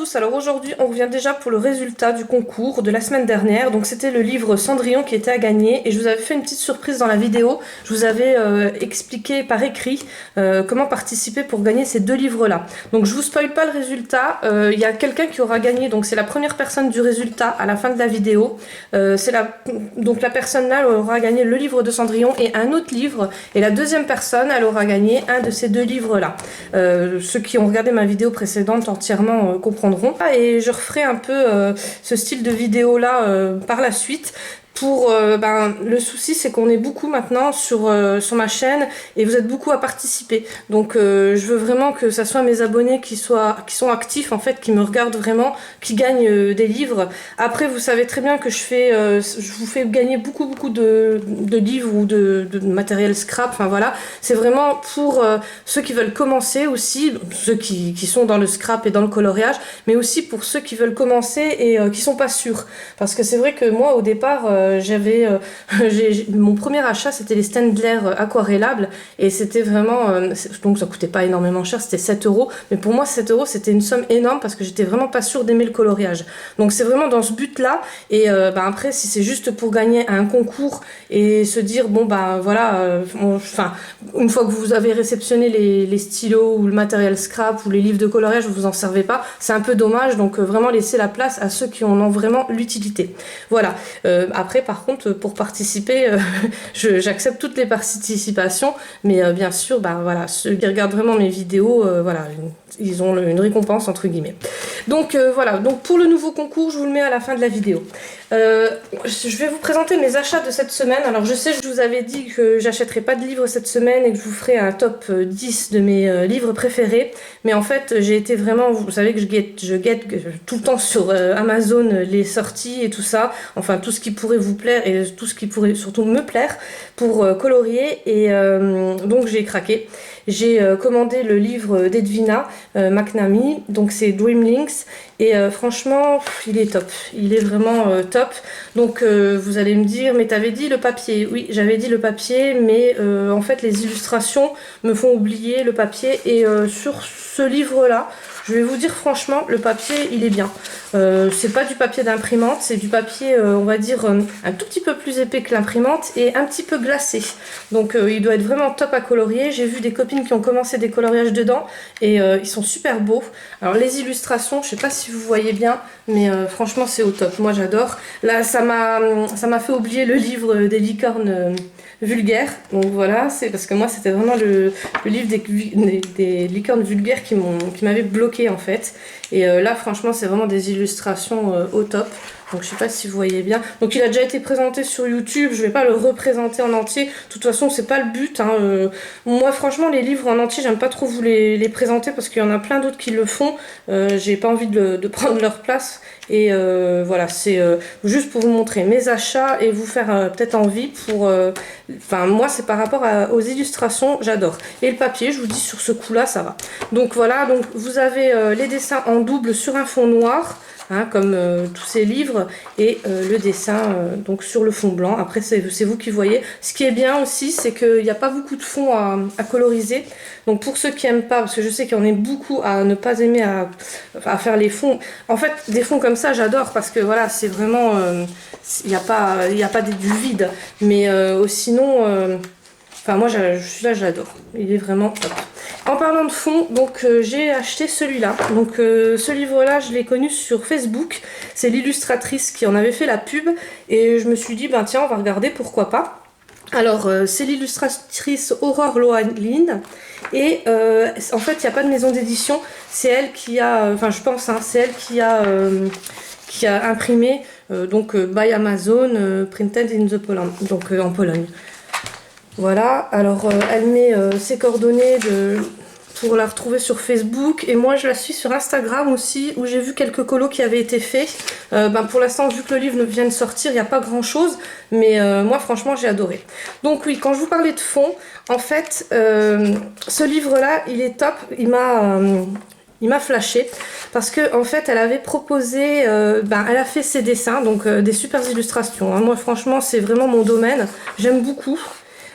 tous, alors aujourd'hui on revient déjà pour le résultat du concours de la semaine dernière. Donc c'était le livre Cendrillon qui était à gagner et je vous avais fait une petite surprise dans la vidéo. Je vous avais expliqué par écrit comment participer pour gagner ces deux livres là. Donc je vous spoil pas le résultat, il y a quelqu'un qui aura gagné, donc c'est la première personne du résultat à la fin de la vidéo. Donc la personne là aura gagné le livre de Cendrillon et un autre livre, et la deuxième personne elle aura gagné un de ces deux livres là. Ceux qui ont regardé ma vidéo précédente entièrement comprendront. Et je referai un peu ce style de vidéo là par la suite. Le souci c'est qu'on est beaucoup maintenant sur ma chaîne et vous êtes beaucoup à participer, donc je veux vraiment que ça soit mes abonnés qui sont actifs en fait, qui me regardent vraiment, qui gagnent des livres. Après vous savez très bien que je vous fais gagner beaucoup de livres ou de matériel scrap, enfin voilà, c'est vraiment pour ceux qui veulent commencer aussi, ceux qui sont dans le scrap et dans le coloriage, mais aussi pour ceux qui veulent commencer et qui sont pas sûrs, parce que c'est vrai que moi au départ mon premier achat c'était les Staedtler aquarellables et c'était vraiment donc ça coûtait pas énormément cher, c'était 7 €, mais pour moi 7 € c'était une somme énorme parce que j'étais vraiment pas sûre d'aimer le coloriage. Donc c'est vraiment dans ce but là, et après si c'est juste pour gagner un concours et se dire bon voilà, une fois que vous avez réceptionné les stylos ou le matériel scrap ou les livres de coloriage, vous en servez pas, c'est un peu dommage. Donc vraiment laisser la place à ceux qui en ont vraiment l'utilité. Voilà. Après par contre pour participer j'accepte toutes les participations, mais bien sûr voilà, ceux qui regardent vraiment mes vidéos voilà, ils ont une récompense entre guillemets. Donc voilà, donc pour le nouveau concours je vous le mets à la fin de la vidéo. Je vais vous présenter mes achats de cette semaine. Alors je sais, je vous avais dit que j'achèterais pas de livres cette semaine et que je vous ferai un top 10 de mes livres préférés, mais en fait j'ai été vraiment, vous savez que je guette tout le temps sur Amazon les sorties et tout ça, enfin tout ce qui pourrait vous plaire et tout ce qui pourrait surtout me plaire pour colorier, et donc j'ai craqué. J'ai commandé le livre d'Edwina McNamee, donc c'est Dreamlinks, et franchement il est top, il est vraiment top. Donc vous allez me dire mais t'avais dit le papier. Oui, j'avais dit le papier, mais en fait les illustrations me font oublier le papier, et sur ce livre là je vais vous dire franchement, le papier il est bien. C'est pas du papier d'imprimante, c'est du papier on va dire un tout petit peu plus épais que l'imprimante et un petit peu glacé. Donc il doit être vraiment top à colorier. J'ai vu des copines qui ont commencé des coloriages dedans et ils sont super beaux. Alors les illustrations, je sais pas si vous voyez bien, mais franchement c'est au top. Moi j'adore. Là ça m'a fait oublier le livre des licornes vulgaires. Donc voilà, c'est parce que moi c'était vraiment le livre des licornes vulgaires qui m'avait bloqué en fait. Et là franchement c'est vraiment des illustrations au top. Donc je sais pas si vous voyez bien. Donc il a déjà été présenté sur YouTube, je vais pas le représenter en entier. De toute façon c'est pas le but, hein. Moi franchement les livres en entier j'aime pas trop vous les présenter parce qu'il y en a plein d'autres qui le font. J'ai pas envie de prendre leur place. Et voilà, c'est juste pour vous montrer mes achats et vous faire peut-être envie pour... Enfin moi c'est par rapport aux illustrations, j'adore. Et le papier, je vous dis sur ce coup là ça va. Donc voilà, donc vous avez les dessins en double sur un fond noir. Hein, comme tous ces livres, et le dessin donc sur le fond blanc. Après c'est vous qui voyez. Ce qui est bien aussi c'est qu'il n'y a pas beaucoup de fonds à coloriser, donc pour ceux qui n'aiment pas, parce que je sais qu'il y en a beaucoup à ne pas aimer à faire les fonds. En fait des fonds comme ça j'adore parce que voilà c'est vraiment il n'y a pas du vide, mais sinon enfin moi celui-là je l'adore, il est vraiment top. En parlant de fond, donc j'ai acheté celui-là. Donc ce livre-là, je l'ai connu sur Facebook. C'est l'illustratrice qui en avait fait la pub. Et je me suis dit, ben tiens, on va regarder, pourquoi pas. Alors, c'est l'illustratrice Aurore Loaline. Et en fait, il n'y a pas de maison d'édition. C'est elle qui a, enfin je pense, hein, c'est elle qui a imprimé, donc by Amazon, printed in the Poland, donc en Pologne. Voilà, alors elle met ses coordonnées pour la retrouver sur Facebook, et moi je la suis sur Instagram aussi, où j'ai vu quelques colos qui avaient été faits. Pour l'instant, vu que le livre vient de sortir, il n'y a pas grand chose, mais moi franchement j'ai adoré. Donc oui, quand je vous parlais de fond, en fait ce livre là il est top, il m'a flashé parce que en fait elle avait proposé, elle a fait ses dessins, donc des super illustrations, hein. Moi franchement c'est vraiment mon domaine, j'aime beaucoup.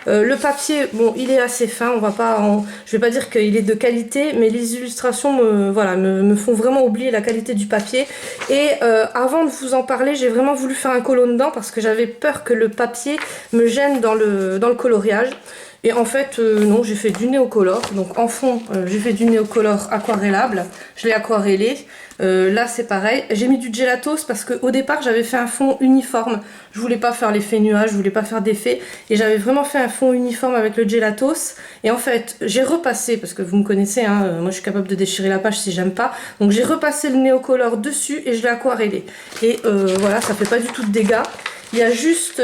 Le papier, bon, il est assez fin, je vais pas dire qu'il est de qualité, mais les illustrations me font vraiment oublier la qualité du papier. Et avant de vous en parler, j'ai vraiment voulu faire un colo dedans parce que j'avais peur que le papier me gêne dans le coloriage. Et en fait, non, j'ai fait du néocolor. Donc en fond, j'ai fait du néocolor aquarellable. Je l'ai aquarellé. Là, c'est pareil. J'ai mis du gelatos parce qu'au départ, j'avais fait un fond uniforme. Je voulais pas faire l'effet nuage, je voulais pas faire d'effet. Et j'avais vraiment fait un fond uniforme avec le gelatos. Et en fait, j'ai repassé, parce que vous me connaissez, hein, moi je suis capable de déchirer la page si j'aime pas. Donc j'ai repassé le néocolor dessus et je l'ai aquarellé. Et voilà, ça fait pas du tout de dégâts. Il y a juste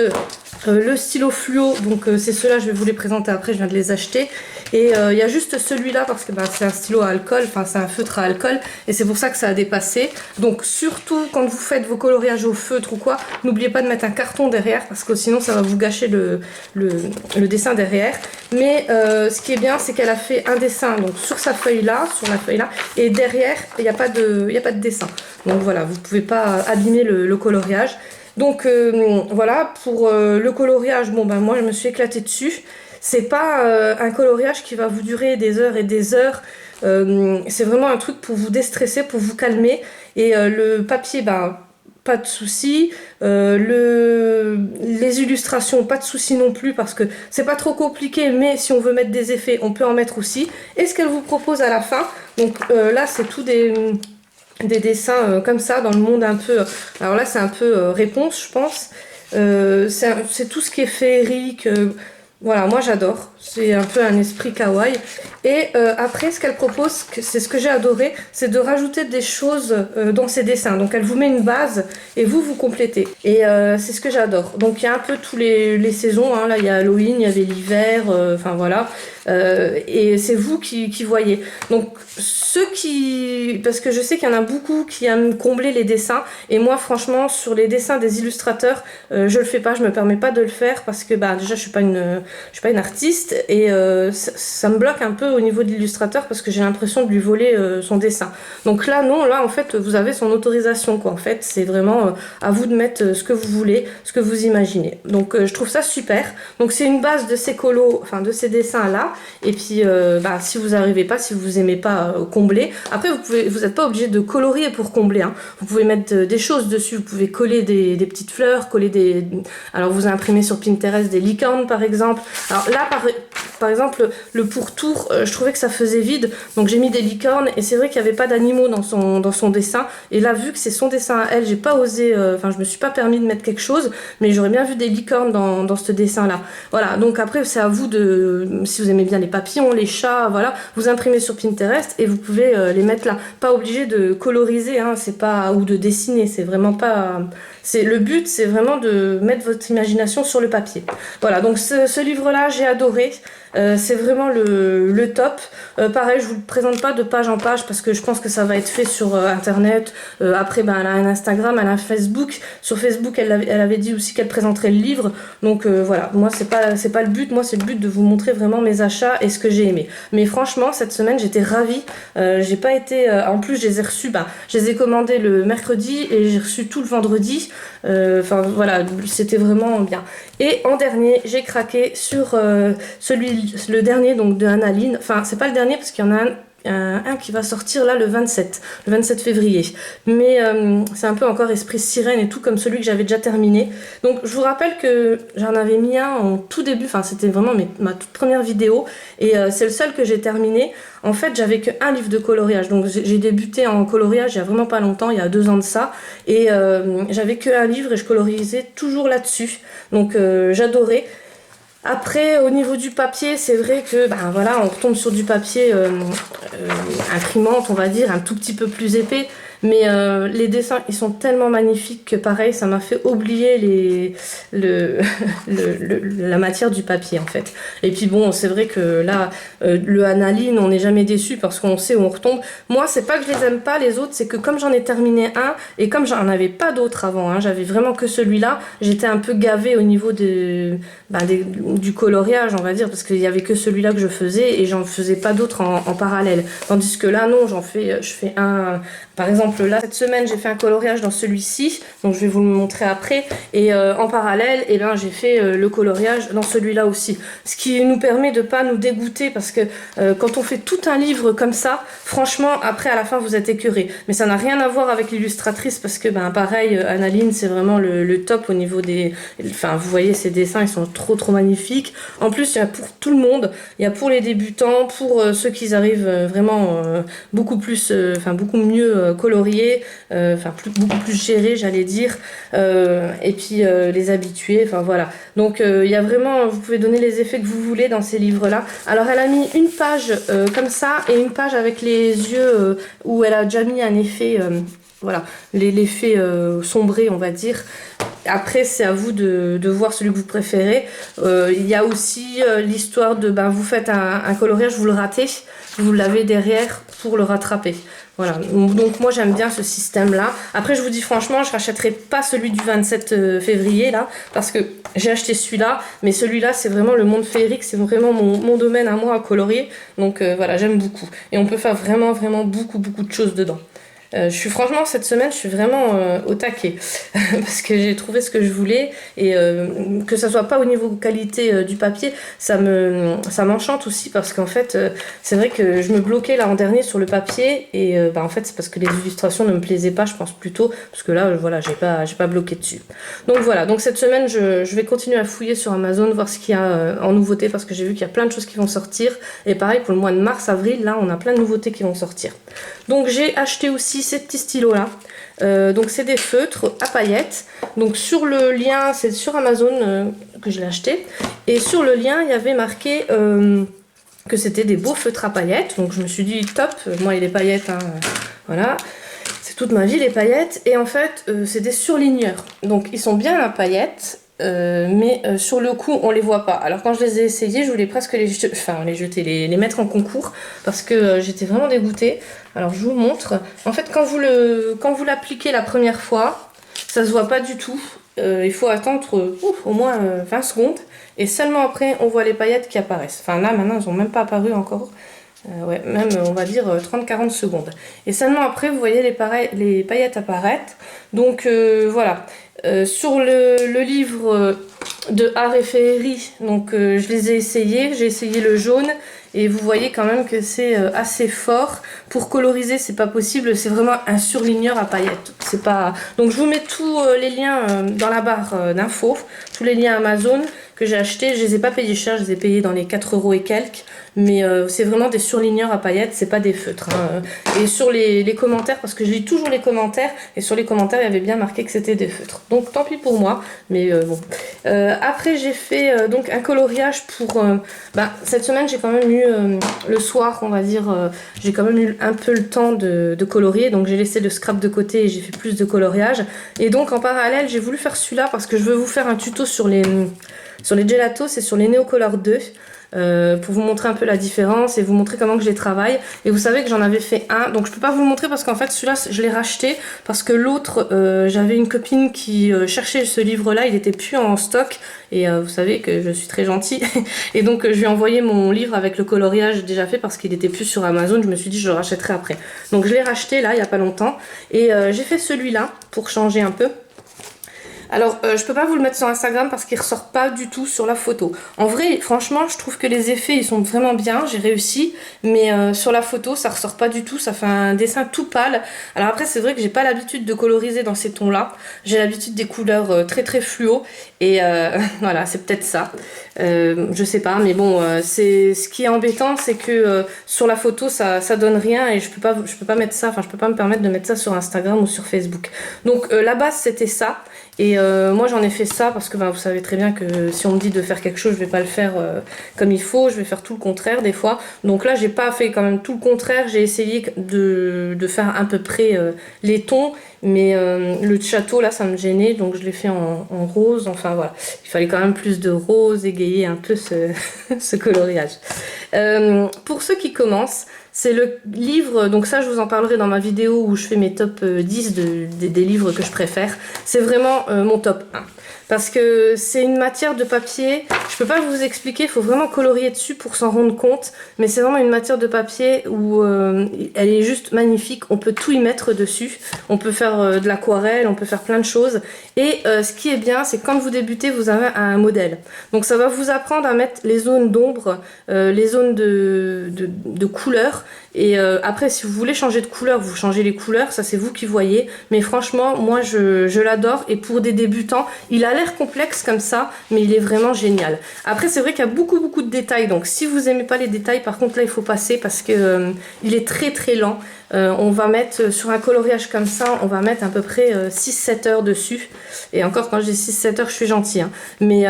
le stylo fluo, donc c'est ceux-là, je vais vous les présenter après, je viens de les acheter. Et il y a juste celui-là parce que c'est un stylo à alcool, enfin c'est un feutre à alcool, et c'est pour ça que ça a dépassé. Donc surtout quand vous faites vos coloriages au feutre ou quoi, n'oubliez pas de mettre un carton derrière parce que sinon ça va vous gâcher le dessin derrière. Mais ce qui est bien, c'est qu'elle a fait un dessin donc sur sa feuille là, sur la feuille là, et derrière il n'y a pas de dessin. Donc voilà, vous ne pouvez pas abîmer le coloriage. Donc voilà, pour le coloriage, bon ben moi je me suis éclatée dessus. C'est pas un coloriage qui va vous durer des heures et des heures. C'est vraiment un truc pour vous déstresser, pour vous calmer. Et le papier, ben pas de souci. Les illustrations, pas de souci non plus parce que c'est pas trop compliqué, mais si on veut mettre des effets, on peut en mettre aussi. Et ce qu'elle vous propose à la fin, donc là c'est tout des dessins comme ça dans le monde un peu, alors là c'est un peu réponse je pense, c'est tout ce qui est féerique, voilà moi j'adore, c'est un peu un esprit kawaii. Et après ce qu'elle propose, c'est ce que j'ai adoré, c'est de rajouter des choses dans ses dessins. Donc elle vous met une base et vous complétez. Et c'est ce que j'adore. Donc il y a un peu tous les saisons, hein. Là il y a Halloween, il y avait l'hiver, enfin voilà. Et c'est vous qui voyez. Donc parce que je sais qu'il y en a beaucoup qui aiment combler les dessins. Et moi franchement sur les dessins des illustrateurs, je le fais pas, je me permets pas de le faire parce que déjà je suis pas une artiste et ça me bloque un peu au niveau de l'illustrateur parce que j'ai l'impression de lui voler son dessin. Donc là non, là en fait vous avez son autorisation quoi. En fait c'est vraiment à vous de mettre ce que vous voulez, ce que vous imaginez. Donc je trouve ça super. Donc c'est une base de ces colos, enfin de ces dessins là. Et puis si vous n'arrivez pas, si vous aimez pas combler, après vous n'êtes pas obligé de colorier pour combler, hein. Vous pouvez mettre des choses dessus, vous pouvez coller des petites fleurs, alors vous imprimez sur Pinterest des licornes par exemple. Alors là par exemple le pourtour, je trouvais que ça faisait vide, donc j'ai mis des licornes et c'est vrai qu'il n'y avait pas d'animaux dans son dessin. Et là vu que c'est son dessin à elle, j'ai pas osé, je me suis pas permis de mettre quelque chose, mais j'aurais bien vu des licornes dans ce dessin là. Voilà, donc après c'est à vous si vous aimez bien les papillons, les chats, voilà, vous imprimez sur Pinterest et vous pouvez les mettre là. Pas obligé de coloriser, hein, c'est pas, ou de dessiner, c'est vraiment pas. Le but, c'est vraiment de mettre votre imagination sur le papier. Voilà, donc ce livre-là, j'ai adoré. C'est vraiment le top. Pareil, je vous le présente pas de page en page parce que je pense que ça va être fait sur internet. Après, elle a un Instagram, elle a un Facebook. Sur Facebook, elle avait dit aussi qu'elle présenterait le livre. Donc voilà, moi c'est pas le but. Moi c'est le but de vous montrer vraiment mes achats et ce que j'ai aimé. Mais franchement, cette semaine j'étais ravie. J'ai pas été. En plus, je les ai reçus. Je les ai commandés le mercredi et j'ai reçu tout le vendredi. Voilà, c'était vraiment bien. Et en dernier, j'ai craqué sur le dernier donc de Annaline. Enfin, c'est pas le dernier parce qu'il y en a un qui va sortir là le 27 février. Mais c'est un peu encore esprit sirène et tout comme celui que j'avais déjà terminé. Donc je vous rappelle que j'en avais mis un en tout début, enfin c'était vraiment ma toute première vidéo et c'est le seul que j'ai terminé. En fait j'avais qu'un livre de coloriage, donc j'ai débuté en coloriage il y a vraiment pas longtemps, il y a 2 ans de ça, et j'avais qu'un livre et je colorisais toujours là-dessus. Donc j'adorais. Après, au niveau du papier, c'est vrai que voilà, on retombe sur du papier imprimante, on va dire, un tout petit peu plus épais. Mais les dessins, ils sont tellement magnifiques que pareil, ça m'a fait oublier la matière du papier en fait. Et puis bon, c'est vrai que là, le Annaline, on n'est jamais déçu parce qu'on sait où on retombe. Moi, c'est pas que je les aime pas les autres, c'est que comme j'en ai terminé un et comme j'en avais pas d'autres avant, hein, j'avais vraiment que celui-là, j'étais un peu gavée au niveau du coloriage, on va dire, parce qu'il y avait que celui-là que je faisais et j'en faisais pas d'autres en parallèle. Tandis que là, non, je fais Par exemple, là, cette semaine, j'ai fait un coloriage dans celui-ci, donc je vais vous le montrer après. Et en parallèle, eh ben, j'ai fait le coloriage dans celui-là aussi. Ce qui nous permet de pas nous dégoûter, parce que quand on fait tout un livre comme ça, franchement, après, à la fin, vous êtes écœurés. Mais ça n'a rien à voir avec l'illustratrice, parce que, ben, pareil, Annaline, c'est vraiment le top au niveau des... Enfin, vous voyez, ses dessins, ils sont trop magnifiques. En plus, il y a pour tout le monde. Il y a pour les débutants, pour ceux qui arrivent vraiment beaucoup plus... Enfin, beaucoup mieux coloriés, beaucoup plus gérés, j'allais dire, et puis les habitués, enfin voilà. Donc il y a vraiment, vous pouvez donner les effets que vous voulez dans ces livres-là. Alors elle a mis une page comme ça et une page avec les yeux où elle a déjà mis un effet, voilà, l'effet sombré, on va dire. Après, c'est à vous de voir celui que vous préférez. Il y a aussi l'histoire de, ben, vous faites un coloriage, vous le ratez, vous l'avez derrière pour le rattraper. Voilà, donc moi j'aime bien ce système-là. Après, je vous dis franchement, je rachèterai pas celui du 27 février, là, parce que j'ai acheté celui-là, mais celui-là, c'est vraiment le monde féerique, c'est vraiment mon domaine à moi à colorier. Donc voilà, j'aime beaucoup. Et on peut faire vraiment beaucoup de choses dedans. Franchement, cette semaine, je suis vraiment au taquet parce que j'ai trouvé ce que je voulais et que ça soit pas au niveau qualité du papier, ça m'enchante aussi parce qu'en fait, c'est vrai que je me bloquais là en dernier sur le papier et en fait, c'est parce que les illustrations ne me plaisaient pas, je pense plutôt, parce que là, voilà, j'ai pas bloqué dessus. Donc voilà, donc cette semaine, je vais continuer à fouiller sur Amazon, voir ce qu'il y a en nouveauté parce que j'ai vu qu'il y a plein de choses qui vont sortir et pareil pour le mois de mars, avril, là, on a plein de nouveautés qui vont sortir. Donc j'ai acheté aussi ces petits stylos là, donc c'est des feutres à paillettes, donc sur le lien, c'est sur Amazon que je l'ai acheté, et sur le lien il y avait marqué que c'était des beaux feutres à paillettes, donc je me suis dit top, moi et les paillettes, hein, voilà, c'est toute ma vie les paillettes, et en fait c'est des surligneurs, donc ils sont bien à paillettes, mais sur le coup on les voit pas. Alors quand je les ai essayés, je voulais presque les mettre en concours parce que j'étais vraiment dégoûtée. Alors je vous montre. En fait quand vous l'appliquez la première fois, ça se voit pas du tout. Il faut attendre au moins 20 secondes et seulement après on voit les paillettes qui apparaissent. Enfin là maintenant elles ont même pas apparu encore. Ouais, même on va dire 30-40 secondes. Et seulement après vous voyez les paillettes apparaître. Donc voilà. Sur le livre de Art et Féerie, donc je les ai essayés, j'ai essayé le jaune et vous voyez quand même que c'est assez fort. Pour coloriser, c'est pas possible, c'est vraiment un surligneur à paillettes. C'est pas... Donc je vous mets tous les liens dans la barre d'infos, tous les liens Amazon que j'ai achetés. Je les ai pas payés cher, je les ai payés dans les 4 € et quelques. Mais c'est vraiment des surligneurs à paillettes, c'est pas des feutres. Hein. Et sur les commentaires, parce que je lis toujours les commentaires, et sur les commentaires, il y avait bien marqué que c'était des feutres. Donc tant pis pour moi, mais bon. Après, j'ai fait donc un coloriage pour... cette semaine, j'ai quand même eu le soir, on va dire, j'ai quand même eu un peu le temps de colorier. Donc j'ai laissé le scrap de côté et j'ai fait plus de coloriage. Et donc en parallèle, j'ai voulu faire celui-là parce que je veux vous faire un tuto sur les gelatos et sur les Neocolor 2. Pour vous montrer un peu la différence et vous montrer comment que je les travaille. Et vous savez que j'en avais fait un, donc je peux pas vous le montrer parce qu'en fait celui-là je l'ai racheté parce que l'autre j'avais une copine qui cherchait ce livre là, il était plus en stock et vous savez que je suis très gentille et donc je lui ai envoyé mon livre avec le coloriage déjà fait parce qu'il était plus sur Amazon. Je me suis dit je le rachèterai après, donc je l'ai racheté là il y a pas longtemps et j'ai fait celui-là pour changer un peu. Alors, je peux pas vous le mettre sur Instagram parce qu'il ressort pas du tout sur la photo. En vrai, franchement, je trouve que les effets, ils sont vraiment bien, j'ai réussi. Mais sur la photo, ça ressort pas du tout, ça fait un dessin tout pâle. Alors après, c'est vrai que j'ai pas l'habitude de coloriser dans ces tons-là. J'ai l'habitude des couleurs très fluo. Et voilà, c'est peut-être ça. Je sais pas, mais bon, ce qui est embêtant, c'est que sur la photo, ça donne rien et je peux pas mettre ça, enfin, je peux pas me permettre de mettre ça sur Instagram ou sur Facebook. Donc, la base, c'était ça. Et moi j'en ai fait ça parce que vous savez très bien que si on me dit de faire quelque chose, je vais pas le faire comme il faut, je vais faire tout le contraire des fois. Donc là j'ai pas fait quand même tout le contraire, j'ai essayé de faire à peu près les tons, mais le château là ça me gênait, donc je l'ai fait en rose, enfin voilà. Il fallait quand même plus de rose, égayer un peu ce coloriage. Pour ceux qui commencent, C'est le livre, donc ça je vous en parlerai dans ma vidéo où je fais mes top 10 des livres que je préfère. C'est vraiment mon top 1. Parce que c'est une matière de papier, je peux pas vous expliquer, il faut vraiment colorier dessus pour s'en rendre compte, mais c'est vraiment une matière de papier où elle est juste magnifique, on peut tout y mettre dessus, on peut faire de l'aquarelle, on peut faire plein de choses, et ce qui est bien, c'est que quand vous débutez, vous avez un modèle. Donc ça va vous apprendre à mettre les zones d'ombre, les zones de couleurs, et après si vous voulez changer de couleur, vous changez les couleurs, ça c'est vous qui voyez, mais franchement, moi je l'adore, et pour des débutants, il a l'air complexe comme ça, mais il est vraiment génial. Après, c'est vrai qu'il y a beaucoup de détails, donc si vous aimez pas les détails, par contre là, il faut passer parce que il est très lent. On va mettre sur un coloriage comme ça, on va mettre à peu près 6-7 heures dessus. Et encore, quand je dis 6-7 heures, je suis gentille, hein. Mais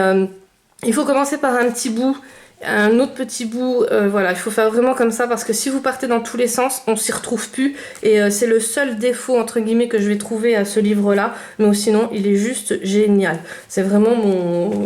il faut commencer par un petit bout. Un autre petit bout, voilà, il faut faire vraiment comme ça parce que si vous partez dans tous les sens, on s'y retrouve plus et c'est le seul défaut entre guillemets que je vais trouver à ce livre là, mais sinon il est juste génial, c'est vraiment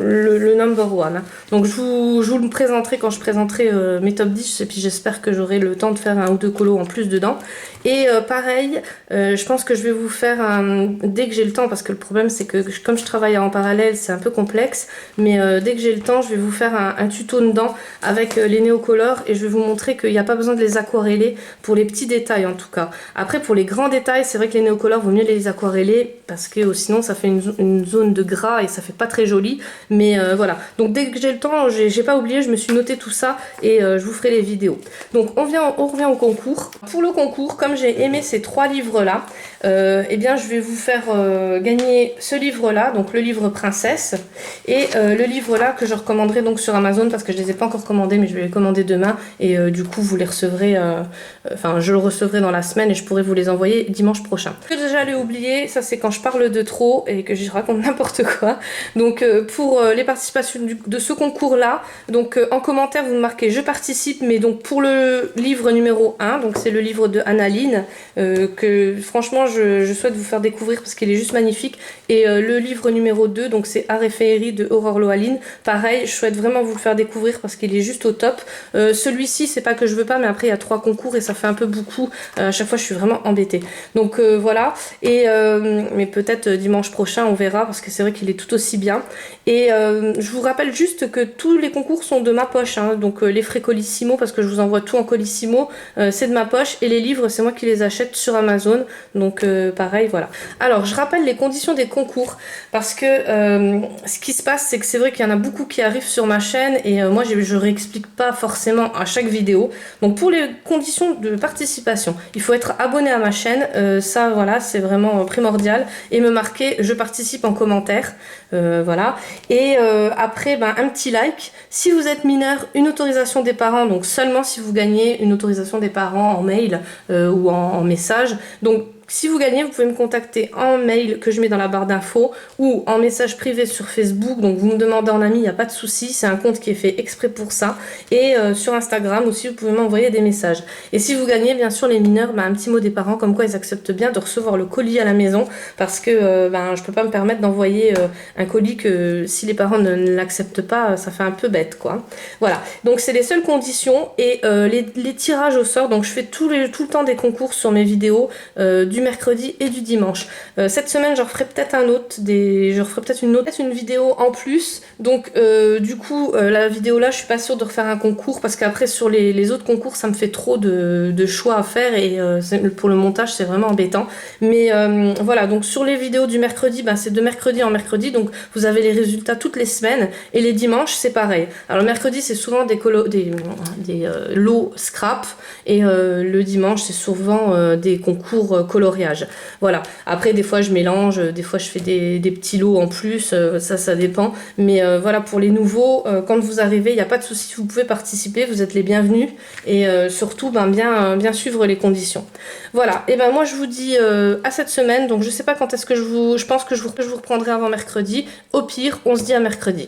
le number one, hein. Donc je vous le présenterai quand je présenterai mes top 10 et puis j'espère que j'aurai le temps de faire un ou deux colos en plus dedans. Et pareil, je pense que je vais vous faire dès que j'ai le temps, parce que le problème c'est que comme je travaille en parallèle c'est un peu complexe, mais dès que j'ai le temps je vais vous faire un tuto dedans avec les néocolores et je vais vous montrer qu'il n'y a pas besoin de les aquareller pour les petits détails en tout cas. Après pour les grands détails c'est vrai que les néocolores vaut mieux les aquareller parce que sinon ça fait une zone de gras et ça fait pas très joli, mais voilà. Donc dès que j'ai le temps, j'ai pas oublié, je me suis noté tout ça et je vous ferai les vidéos. Donc on revient au concours. Pour le concours, comme j'ai aimé ces 3 livres là, eh bien je vais vous faire gagner ce livre là, donc le livre Princesse, et le livre là que je recommanderai donc sur Amazon parce que je les ai pas encore commandés, mais je vais les commander demain et du coup vous les recevrez, enfin je le recevrai dans la semaine et je pourrai vous les envoyer dimanche prochain. Ce que j'allais oublier, ça c'est quand je parle de trop et que je raconte n'importe quoi. Donc pour les participations de ce concours là, donc en commentaire vous me marquez je participe, mais donc pour le livre numéro 1, donc c'est le livre de Annaline que franchement je souhaite vous faire découvrir parce qu'il est juste magnifique, et le livre numéro 2, donc c'est Art et Féerie de Aurore Loaline, pareil je souhaite vraiment vous le faire découvrir parce qu'il est juste au top. Celui-ci c'est pas que je veux pas, mais après il y a 3 concours et ça fait un peu beaucoup, à chaque fois je suis vraiment embêtée, donc voilà. Et mais peut-être dimanche prochain on verra parce que c'est vrai qu'il est tout aussi bien. Et je vous rappelle juste que tous les concours sont de ma poche, hein, donc les frais Colissimo, parce que je vous envoie tout en Colissimo, c'est de ma poche, et les livres c'est moi qui les achète sur Amazon, donc pareil voilà. Alors je rappelle les conditions des concours parce que ce qui se passe c'est que c'est vrai qu'il y en a beaucoup qui arrivent sur ma chaîne et moi je réexplique pas forcément à chaque vidéo. Donc pour les conditions de participation, il faut être abonné à ma chaîne, ça voilà c'est vraiment primordial, et me marquer je participe en commentaire, voilà. Et après un petit like. Si vous êtes mineur, une autorisation des parents, donc seulement si vous gagnez une autorisation des parents en mail ou en message. Donc si vous gagnez, vous pouvez me contacter en mail que je mets dans la barre d'infos ou en message privé sur Facebook. Donc vous me demandez en ami, il n'y a pas de souci, c'est un compte qui est fait exprès pour ça. Et sur Instagram aussi, vous pouvez m'envoyer des messages. Et si vous gagnez, bien sûr, les mineurs, un petit mot des parents comme quoi ils acceptent bien de recevoir le colis à la maison, parce que je peux pas me permettre d'envoyer un colis que si les parents ne l'acceptent pas, ça fait un peu bête quoi. Voilà, donc c'est les seules conditions. Et les tirages au sort, donc je fais tout le temps des concours sur mes vidéos du mercredi et du dimanche. Cette semaine j'en referai peut-être une vidéo en plus, donc du coup la vidéo là je suis pas sûre de refaire un concours parce qu'après sur les autres concours ça me fait trop de choix à faire et pour le montage c'est vraiment embêtant, mais voilà. Donc sur les vidéos du mercredi, c'est de mercredi en mercredi, donc vous avez les résultats toutes les semaines, et les dimanches c'est pareil. Alors le mercredi c'est souvent des lots scrap, et le dimanche c'est souvent des concours coloriage. Voilà. Après des fois je mélange, des fois je fais des petits lots en plus, ça dépend. Mais voilà, pour les nouveaux, quand vous arrivez, il n'y a pas de souci, vous pouvez participer, vous êtes les bienvenus, et surtout bien suivre les conditions. Voilà, et moi je vous dis à cette semaine, donc je sais pas quand est-ce que je pense que je vous reprendrai avant mercredi. Au pire, on se dit à mercredi.